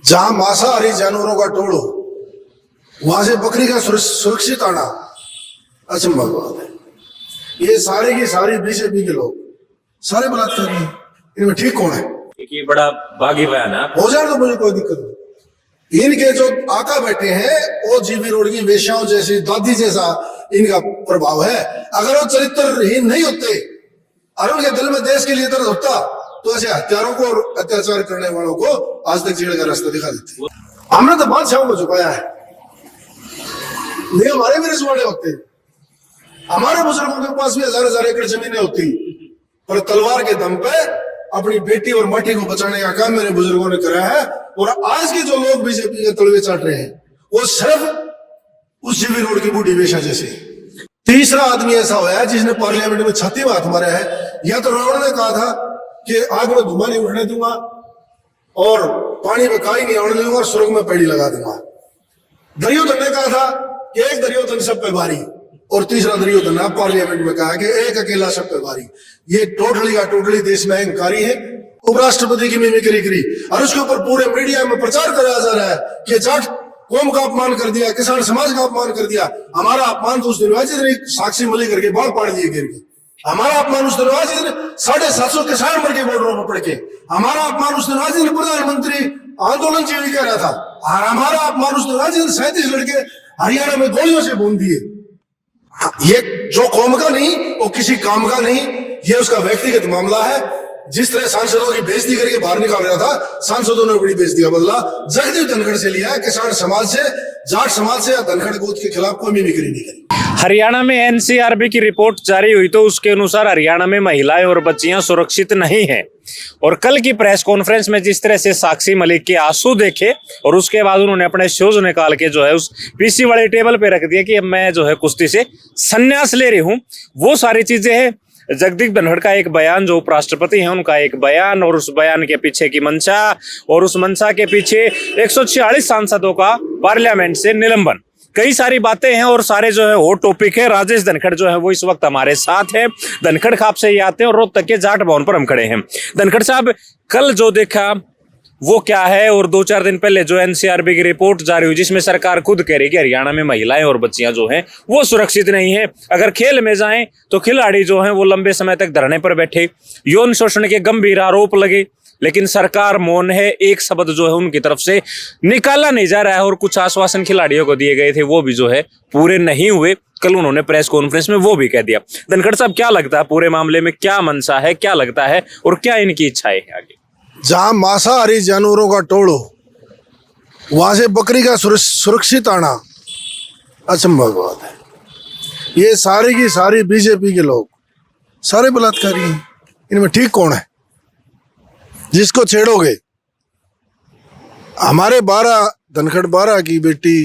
जहां मांसाहारी जानवरों का टोल हो वहां से बकरी का सुरक्षित आना असंभव बात है। ये सारे की सारी बीजेपी के लोग सारे बलात्कारी हैं, इनमें ठीक कौन है? ये बड़ा बागी बयान है। हो जाए तो मुझे कोई दिक्कत नहीं। इनके जो आका बैठे हैं वो जीबी रोड की वेश्याओं जैसी दादी जैसा इनका प्रभाव है। अगर वो चरित्रहीन नहीं होते और उनके दिल में देश के लिए दर्द होता तो ऐसे हत्यारों को और अत्याचार करने वालों को आज तक जेल का रास्ता दिखा देते। हमने तो बादशाहों को झुकाया है, नहीं हमारे भी रजवाड़े होते, हमारे बुजुर्गों के पास भी हजार हजार एकड़ जमीनें होती, पर तलवार के दम पे अपनी बेटी और माटी को बचाने का काम मेरे बुजुर्गों ने करा है। और आज के जो लोग बीजेपी के तलवे चाट रहे हैं वो सिर्फ उस जीवी रोड की बूढ़ी वेश्या जैसे। तीसरा आदमी ऐसा हुआ है जिसने पार्लियामेंट में छाती में हाथ मारा है। या तो रावण ने कहा था कि आग में धुआं नहीं उठने दूंगा और पानी में काई नहीं आने दूंगा और स्वर्ग में पैड़ी लगा दूंगा। दुर्योधन ने कहा था कि एक दुर्योधन सब पे भारी, और तीसरा दुर्योधन ने पार्लियामेंट में कहा कि एक अकेला सब पे भारी। ये टोटली का टोटली देश में अहंकारी है। उपराष्ट्रपति की मिमिक्री करी और उसके ऊपर पूरे मीडिया में प्रचार कराया जा रहा है कि जाट कौम का अपमान कर दिया, किसान समाज का अपमान कर दिया। हमारा अपमान तो उस दिन हुआ जिसने साक्षी मलिक करके बाल पाड़ दिए गिर के। हमारा अपमान उस दिन हुआ जिसने 750 किसान मर के बॉर्डरों पर पड़ के। हमारा अपमान उस दिन हुआ जिसने प्रधानमंत्री आंदोलन जीवी कह रहा था। और हमारा अपमान उस दिन हुआ जिसने 37 लड़के हरियाणा में गोलियों से भून दिए। ये जो कौम का नहीं वो किसी काम का नहीं, ये उसका व्यक्तिगत मामला है। जिस तरह सांसदों की बेइज्जती करके बाहर निकाल रहा था, सांसदों ने बड़ी बेइज्जती का बदला जगदीप धनखड़ से लिया। किसान समाज से, जाट समाज से या धनखड़ गोद के खिलाफ कोई मिमिक्री नहीं करी। हरियाणा में एनसीआरबी की रिपोर्ट जारी हुई तो उसके अनुसार हरियाणा में महिलाएं और बच्चियां सुरक्षित नहीं हैं। और कल की प्रेस कॉन्फ्रेंस में जिस तरह से साक्षी मलिक के आंसू देखे और उसके बाद उन्होंने अपने शूज निकाल के जो है उस पीसी वाले टेबल पे रख दिया कि अब मैं जो है कुश्ती से संन्यास ले रही हूं, वो सारी चीजें हैं। जगदीप धनखड़ का एक बयान, जो उपराष्ट्रपति हैं उनका एक बयान, और उस बयान के पीछे की मंशा, और उस मंशा के पीछे 146 सांसदों का पार्लियामेंट से निलंबन, कई सारी बातें हैं और सारे जो है वो टॉपिक है। राजेश धनखड़ जो है वो इस वक्त हमारे साथ है। धनखड़ खाप से ही आते हैं और रोहतक के जाट भवन पर हम खड़े हैं। धनखड़ साहब, कल जो देखा वो क्या है, और 2-4 दिन पहले जो एनसीआरबी की रिपोर्ट जारी हुई जिसमें सरकार खुद कह रही कि हरियाणा में महिलाएं और बच्चियां जो हैं वो सुरक्षित नहीं है। अगर खेल में जाएं तो खिलाड़ी जो हैं वो लंबे समय तक धरने पर बैठे, यौन शोषण के गंभीर आरोप लगे, लेकिन सरकार मौन है। एक शब्द जो है उनकी तरफ से निकाला नहीं जा रहा है, और कुछ आश्वासन खिलाड़ियों को दिए गए थे वो भी जो है पूरे नहीं हुए। कल उन्होंने प्रेस कॉन्फ्रेंस में वो भी कह दिया। धनखड़ साहब, क्या लगता है पूरे मामले में क्या मंशा है, क्या लगता है और क्या इनकी इच्छाएं है आगे? जहां मांसाहारी जानवरों का टोल हो वहां से बकरी का सुरक्षित आना असंभव बात है। ये सारी की सारी बीजेपी के लोग सारे बलात्कारी हैं, इनमें ठीक कौन है? जिसको छेड़ोगे, हमारे 12 धनखड़ 12 की बेटी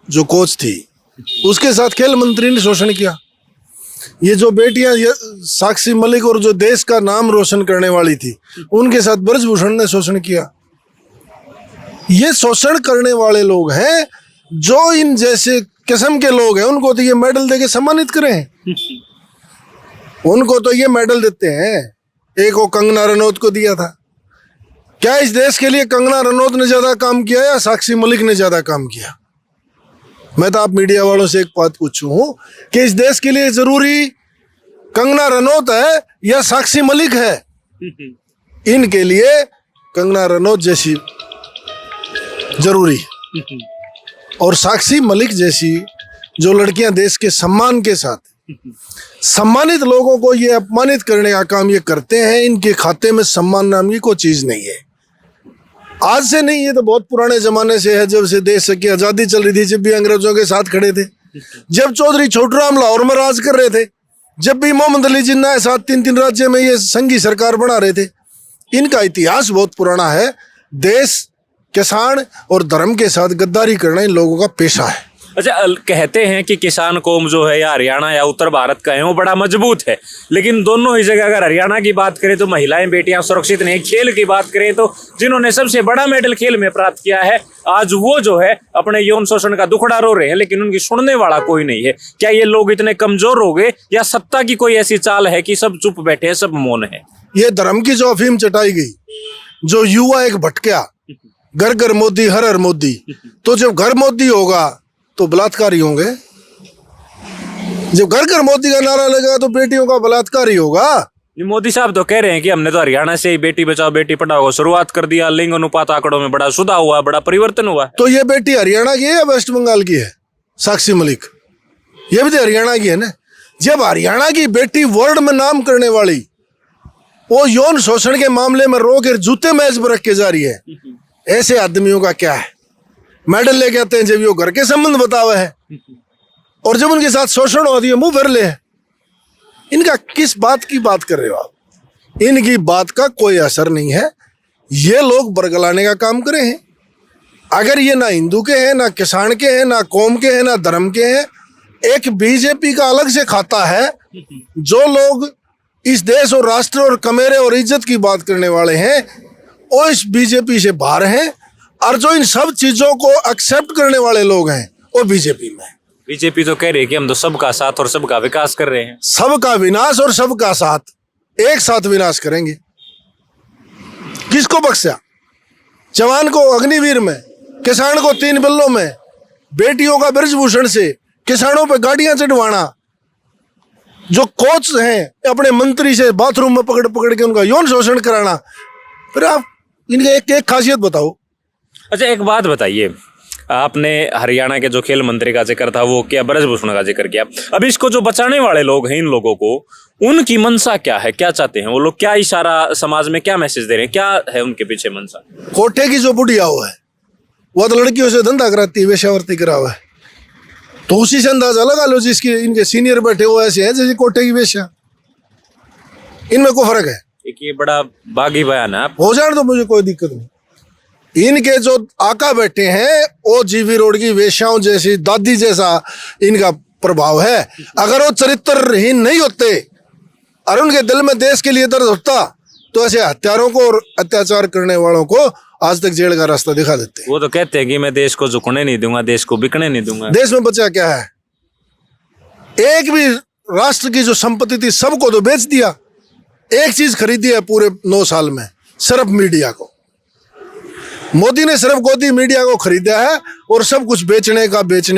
जो कोच थी उसके साथ खेल मंत्री ने शोषण किया। ये जो बेटियां साक्षी मलिक और जो देश का नाम रोशन करने वाली थी उनके साथ ब्रजभूषण ने शोषण किया। ये शोषण करने वाले लोग हैं। जो इन जैसे किस्म के लोग हैं उनको तो ये मेडल देके सम्मानित करें, उनको तो ये मेडल देते हैं। एक वो कंगना रनौत को दिया था। क्या इस देश के लिए कंगना रनौत ने ज्यादा काम किया या साक्षी मलिक ने ज्यादा काम किया? मैं तो आप मीडिया वालों से एक बात पूछूं कि इस देश के लिए जरूरी कंगना रनौत है या साक्षी मलिक है? इनके लिए कंगना रनौत जैसी जरूरी है, और साक्षी मलिक जैसी जो लड़कियां देश के सम्मान के साथ सम्मानित लोगों को ये अपमानित करने का काम ये करते हैं। इनके खाते में सम्मान नाम की कोई चीज नहीं है। आज से नहीं, ये तो बहुत पुराने जमाने से है। जब से देश की आजादी चल रही थी, जब भी अंग्रेजों के साथ खड़े थे, जब चौधरी छोटूराम लाहौर में राज कर रहे थे, जब भी मोहम्मद अली जिन्ना साथ 3-3 राज्य में ये संघी सरकार बना रहे थे, इनका इतिहास बहुत पुराना है। देश, किसान और धर्म के साथ गद्दारी करना इन लोगों का पेशा है। अच्छा, कहते हैं कि किसान कौम जो है या हरियाणा या उत्तर भारत का है वो बड़ा मजबूत है, लेकिन दोनों ही जगह अगर हरियाणा की बात करें तो महिलाएं बेटियां सुरक्षित नहीं। खेल की बात करें तो जिन्होंने सबसे बड़ा मेडल खेल में प्राप्त किया है आज वो जो है अपने यौन शोषण का दुखड़ा रो रहे हैं, लेकिन उनकी सुनने वाला कोई नहीं है। क्या ये लोग इतने कमजोर हो गए या सत्ता की कोई ऐसी चाल है कि सब चुप बैठे हैं, सब मौन है? ये धर्म की जो अफीम चटाई गई, जो युवा एक भटका, घर घर मोदी, हर हर मोदी। तो जब घर मोदी होगा तो बलात्कार ही होंगे। जब घर घर मोदी का नारा लगेगा तो बेटियों का बलात्कार ही होगा। ये मोदी साहब तो कह रहे हैं कि हमने तो हरियाणा से ही बेटी बचाओ बेटी पढ़ाओ को शुरुआत कर दिया, लिंग अनुपात आंकड़ों में बड़ा सुधार हुआ, बड़ा परिवर्तन हुआ। तो ये बेटी हरियाणा की है या वेस्ट बंगाल की है? साक्षी मलिक ये भी तो हरियाणा की है ना। जब हरियाणा की बेटी वर्ल्ड में नाम करने वाली वो यौन शोषण के मामले में रो के जूते मेज पर रख के जा रही है, ऐसे आदमियों का क्या है? मेडल लेके आते हैं जब वो घर के संबंध बतावे है, और जब उनके साथ शोषण होती है मुंह भर ले। इनका किस बात की बात कर रहे हो आप? इनकी बात का कोई असर नहीं है। ये लोग बरगलाने का काम करे हैं। अगर ये ना हिंदू के हैं, ना किसान के हैं, ना कौम के हैं, ना धर्म के हैं, एक बीजेपी का अलग से खाता है। जो लोग इस देश और राष्ट्र और कमेरे और इज्जत की बात करने वाले हैं वो इस बीजेपी से बाहर हैं, और जो इन सब चीजों को एक्सेप्ट करने वाले लोग हैं वो बीजेपी में। बीजेपी तो कह रही है कि हम तो सबका साथ और सबका विकास कर रहे हैं। सबका विनाश और सबका साथ, एक साथ विनाश करेंगे। किसको बख्शा? जवान को अग्निवीर में, किसान को 3 बिल्लों में, बेटियों का ब्रजभूषण से किसानों पे गाड़ियां चढ़वाना, जो कोच हैं अपने मंत्री से बाथरूम में पकड़ पकड़ के उनका यौन शोषण कराना। फिर आप इनके एक खासियत बताओ। अच्छा एक बात बताइए, आपने हरियाणा के जो खेल मंत्री का जिक्र था वो क्या, ब्रजभूषण का जिक्र किया। अब इसको जो बचाने वाले लोग हैं, इन लोगों को उनकी मंशा क्या है? क्या चाहते हैं वो लोग? क्या इशारा समाज में, क्या मैसेज दे रहे हैं? क्या है उनके पीछे मंशा? कोठे की जो बुढ़िया हुआ है वो तो लड़कियों से धंधा कराती है, वेश्यावृत्ति करा हुआ है। तो उसी से अंदाजा लगा लो जिसके इनके सीनियर बैठे हुए ऐसे हैं जैसे कोठे की वेश्या। इनमें कोई फर्क है? एक ये बड़ा बागी बयान है। आप हो जाए तो मुझे कोई दिक्कत नहीं। इनके जो आका बैठे हैं वो जीवी रोड की वेश्याओं जैसी, दादी जैसा इनका प्रभाव है। अगर वो चरित्रहीन नहीं होते और उनके दिल में देश के लिए दर्द होता तो ऐसे हत्यारों को और अत्याचार करने वालों को आज तक जेल का रास्ता दिखा देते। वो तो कहते हैं कि मैं देश को झुकने नहीं दूंगा, देश को बिकने नहीं दूंगा। देश में बचा क्या है? एक भी राष्ट्र की जो संपत्ति थी सबको तो बेच दिया। एक चीज खरीदी है पूरे 9 साल में, सिर्फ मीडिया को। मोदी ने सिर्फ गोदी मीडिया को खरीदा है और सब कुछ बेचने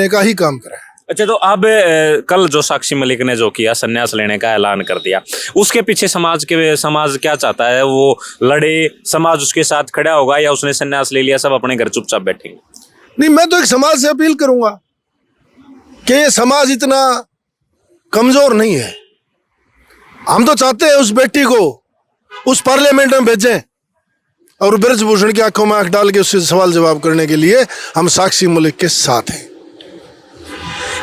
का ही काम करा है। अच्छा तो अब कल जो साक्षी मलिक ने जो किया, संन्यास लेने का ऐलान कर दिया, उसके पीछे समाज क्या चाहता है? वो लड़े, समाज उसके साथ खड़ा होगा, या उसने संन्यास ले लिया सब अपने घर चुपचाप बैठेंगे? नहीं, मैं तो एक समाज से अपील करूंगा कि ये समाज इतना कमजोर नहीं है। हम तो चाहते हैं उस बेटी को उस पार्लियामेंट में भेजें और ब्रजभूषण की आंखों में आंख डाल के उससे सवाल जवाब करने के लिए हम साक्षी मलिक के साथ हैं।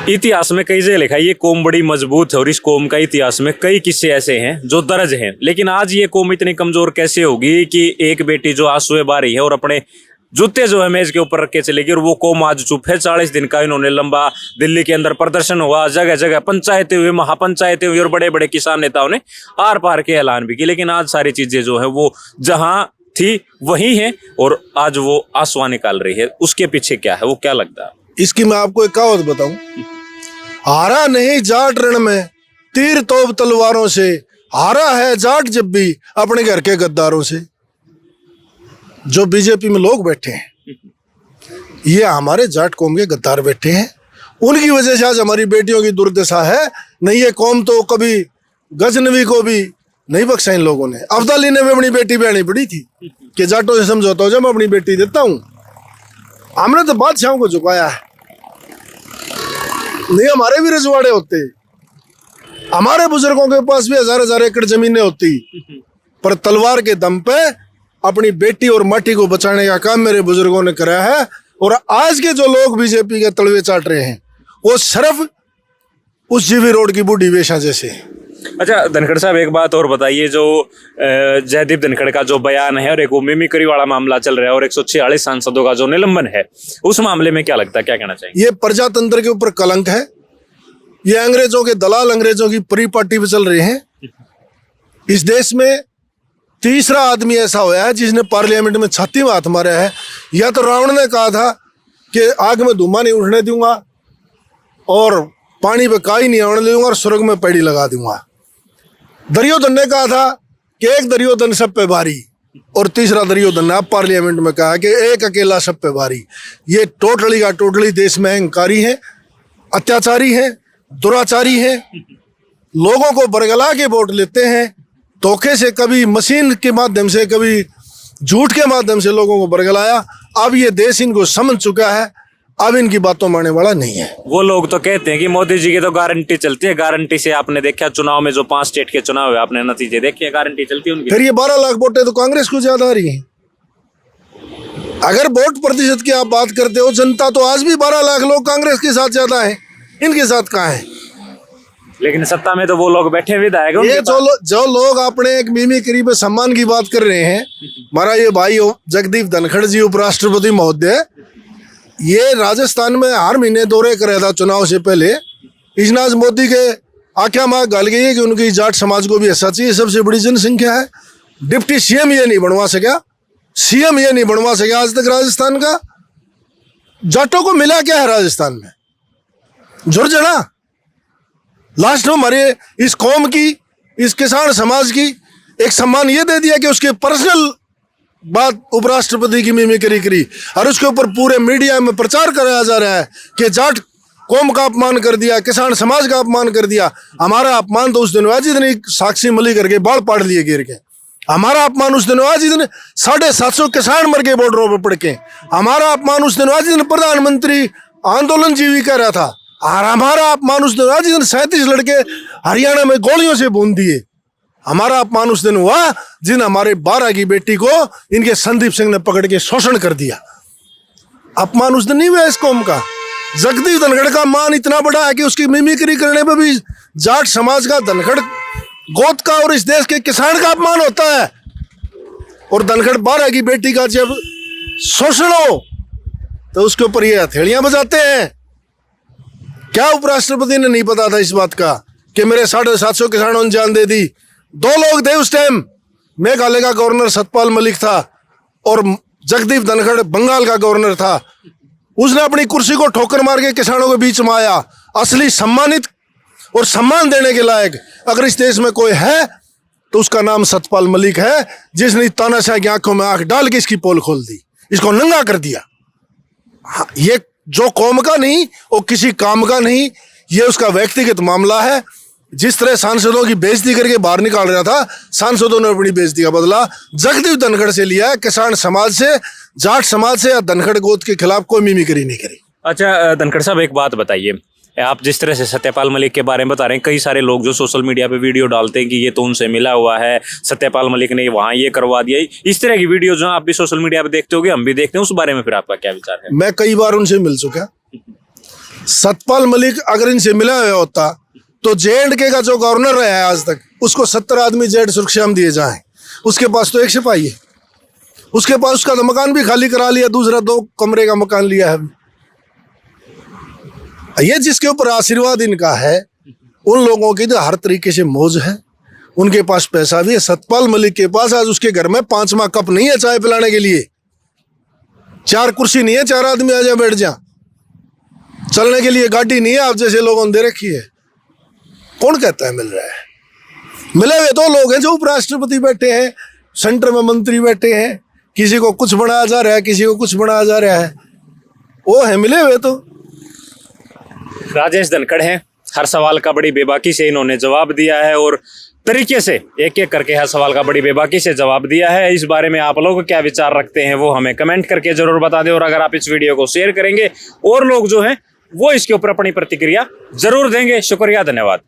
इतिहास में कई जगह लिखा है ये कौम बड़ी मजबूत है, और इस कौम का इतिहास में कई किस्से ऐसे हैं जो दर्ज हैं। लेकिन आज ये कौम इतनी कमजोर कैसे होगी कि एक बेटी जो आंसुएं बहा रही है और अपने जूते जो है मेज के ऊपर रख के चलेगी, और वो कौम आज चुप है। 40 दिन का इन्होंने लंबा दिल्ली के अंदर प्रदर्शन हुआ, जगह जगह पंचायतें हुई, महापंचायतें हुई, और बड़े बड़े किसान नेताओं ने आर पार के ऐलान भी किए। लेकिन आज सारी चीजें जो है वो जहां थी वही है, और आज वो आंसुआ निकाल रही है। उसके पीछे क्या है, वो क्या लगता है? इसकी मैं आपको एक कहावत बताऊं। हारा नहीं जाट रण में तीर तोप तलवारों से, हारा है जाट जब भी अपने घर के गद्दारों से। जो बीजेपी में लोग बैठे हैं ये हमारे जाट कौम के गद्दार बैठे हैं। उनकी वजह से आज हमारी बेटियों की दुर्दशा है। नहीं ये कौम तो कभी गजनवी को भी नहीं बख्शा इन लोगों ने। अब्दाली ने भी अपनी बेटी बहनी पड़ी थी कि जाटों से समझौता हो जाए, मैं अपनी बेटी देता हूं। हमने तो बादशाहों को झुकाया है। नहीं हमारे भी रजवाड़े होते, हमारे बुजुर्गों के पास भी 1000 एकड़ जमीनें होती, पर तलवार के दम पे अपनी बेटी और माटी को बचाने का काम मेरे बुजुर्गों ने कराया है। और आज के जो लोग बीजेपी के तलवे चाट रहे हैं वो सिर्फ उस जीवी रोड की बूढ़ी वेश्या जैसे। अच्छा धनखड़ साहब एक बात और बताइए, जो जयदीप धनखड़ का जो बयान है और एक वो मिमिक्री वाला मामला चल रहा है और 146 सांसदों का जो निलंबन है, उस मामले में क्या लगता है, क्या कहना चाहिए? ये प्रजातंत्र के ऊपर कलंक है। ये अंग्रेजों के दलाल, अंग्रेजों की परिपाटी पे चल रहे हैं। इस देश में तीसरा आदमी ऐसा होया है जिसने पार्लियामेंट में छाती में हाथ मारा है। या तो रावण ने कहा था कि आग में धुआं नहीं उठने दूंगा और पानी पे काई नहीं आने दूंगा और स्वर्ग में पैड़ी लगा दूंगा। दुर्योधन ने कहा था कि एक दुर्योधन सब पे भारी, और तीसरा दुर्योधन ने पार्लियामेंट में कहा कि एक अकेला सब पे भारी। ये टोटली का टोटली देश में अहंकारी है, अत्याचारी है, दुराचारी है, लोगों को बरगला के वोट लेते हैं, धोखे से, कभी मशीन के माध्यम से, कभी झूठ के माध्यम से लोगों को बरगलाया। अब ये देश इनको समझ चुका है, अब इनकी बातों मानने वाला नहीं है। वो लोग तो कहते हैं कि मोदी जी की तो गारंटी चलती है, गारंटी से आपने देखा चुनाव में जो 5 स्टेट के चुनाव हुए आपने नतीजे देखे, गारंटी चलती है उनकी। फिर ये 12 लाख वोटें तो कांग्रेस को ज्यादा आ रही हैं। अगर वोट प्रतिशत की आप बात करते हो, जनता तो आज भी 12 लाख लोग कांग्रेस के साथ ज्यादा है, इनके साथ कहाँ है? लेकिन सत्ता में तो वो लोग बैठे विधायक। ये जो लोग अपने एक मिमिक्री पे सम्मान की बात कर रहे हैं, हमारा ये भाई जगदीप धनखड़ जी उपराष्ट्रपति महोदय, ये राजस्थान में हर महीने दौरे कर रहा था चुनाव से पहले। इजनाज मोदी के आख्या माँ गाल गई है कि उनकी जाट समाज को भी ऐसा चाहिए, सबसे बड़ी जनसंख्या है। डिप्टी सीएम ये नहीं बनवा सका, सीएम ये नहीं बनवा सका आज तक राजस्थान का। जाटों को मिला क्या है राजस्थान में? झुरझड़ा। लास्ट में हमारे इस कौम की, इस किसान समाज की एक सम्मान ये दे दिया कि उसके पर्सनल बात उपराष्ट्रपति की मिमिक्री करी और उसके ऊपर पूरे मीडिया में प्रचार कराया जा रहा है कि जाट कौम का अपमान कर दिया, किसान समाज का अपमान कर दिया। हमारा अपमान तो उस दिन हुआ जिस दिन साक्षी मलिक करके बाल पाड़ लिए गिर के। हमारा अपमान उस दिन हुआ जिस दिन 750 किसान मर गए बॉर्डरों पर पड़ के। हमारा अपमान उस दिन हुआ जिस दिन प्रधानमंत्री आंदोलन जीवी कर रहा था। और हमारा अपमान उस दिन हुआ जिस दिन 37 लड़के हरियाणा में गोलियों से भून दिए। हमारा अपमान उस दिन हुआ जिन हमारे 12 की बेटी को इनके संदीप सिंह ने पकड़ के शोषण कर दिया। अपमान उस दिन नहीं हुआ इस कौम का। जगदीप धनखड़ का मान इतना बड़ा है कि उसकी मिमिक्री करने पे भी जाट समाज का, धनखड़ गोत का और इस देश के किसान का अपमान होता है। और धनखड़ 12 की बेटी का जब शोषण हो तो उसके ऊपर ये हथेलियां बजाते हैं। क्या उपराष्ट्रपति ने नहीं पता था इस बात का कि मेरे 750 किसानों ने जान दे दी? 2 लोग थे उस टाइम, मेघालय का गवर्नर सतपाल मलिक था और जगदीप धनखड़ बंगाल का गवर्नर था। उसने अपनी कुर्सी को ठोकर मार के किसानों के बीच में आया। असली सम्मानित और सम्मान देने के लायक अगर इस देश में कोई है तो उसका नाम सतपाल मलिक है, जिसने तानाशाह की आंखों में आंख डाल के इसकी पोल खोल दी, इसको नंगा कर दिया। हाँ, ये जो कौम का नहीं और किसी काम का नहीं, ये उसका व्यक्तिगत मामला है। जिस तरह सांसदों की बेइज्जती करके बाहर निकाल रहा था, सांसदों ने अपनी बेइज्जती का बदला जगदीप धनखड़ से लिया है। किसान समाज से, जाट समाज से या धनखड़ गोत के खिलाफ कोई मिमिक्री नहीं करी। अच्छा धनखड़ साहब, एक बात बताइए, आप जिस तरह से सत्यपाल मलिक के बारे में बता रहे हैं, कई सारे लोग जो सोशल मीडिया पे वीडियो डालते हैं कि ये तो उनसे मिला हुआ है, सत्यपाल मलिक ने वहां ये करवा दिया, इस तरह की वीडियो जो आप भी सोशल मीडिया पे देखते होगे, हम भी देखते हैं, उस बारे में फिर आपका क्या विचार है? मैं कई बार उनसे मिल चुका। सतपाल मलिक अगर इनसे मिला हुआ होता तो J&K का जो गवर्नर रहा है आज तक, उसको 70 आदमी जेड सुरक्षा में दिए जाए। उसके पास तो 1 सिपाही है, उसके पास उसका तो मकान भी खाली करा लिया, दूसरा 2 कमरे का मकान लिया है। ये जिसके ऊपर आशीर्वाद इनका है, उन लोगों की तो हर तरीके से मौज है, उनके पास पैसा भी है। सतपाल मलिक के पास आज उसके घर में 5वां कप नहीं है चाय पिलाने के लिए, 4 कुर्सी नहीं है 4 आदमी आ जा बैठ जा, चलने के लिए गाड़ी नहीं है आप जैसे लोगों ने दे रखी है। कौन कहता है मिल रहा है? मिले हुए 2 लोग हैं जो उपराष्ट्रपति बैठे हैं, सेंटर में मंत्री बैठे हैं, किसी को कुछ बनाया जा रहा है, किसी को कुछ बनाया जा रहा है, वो है मिले हुए। तो राजेश धनखड़ हैं, हर सवाल का बड़ी बेबाकी से इन्होंने जवाब दिया है और तरीके से एक-एक करके हर सवाल का बड़ी बेबाकी से जवाब दिया है। इस बारे में आप लोग क्या विचार रखते हैं वो हमें कमेंट करके जरूर बता दें, और अगर आप इस वीडियो को शेयर करेंगे और लोग जो हैं वो इसके ऊपर अपनी प्रतिक्रिया जरूर देंगे। शुक्रिया, धन्यवाद।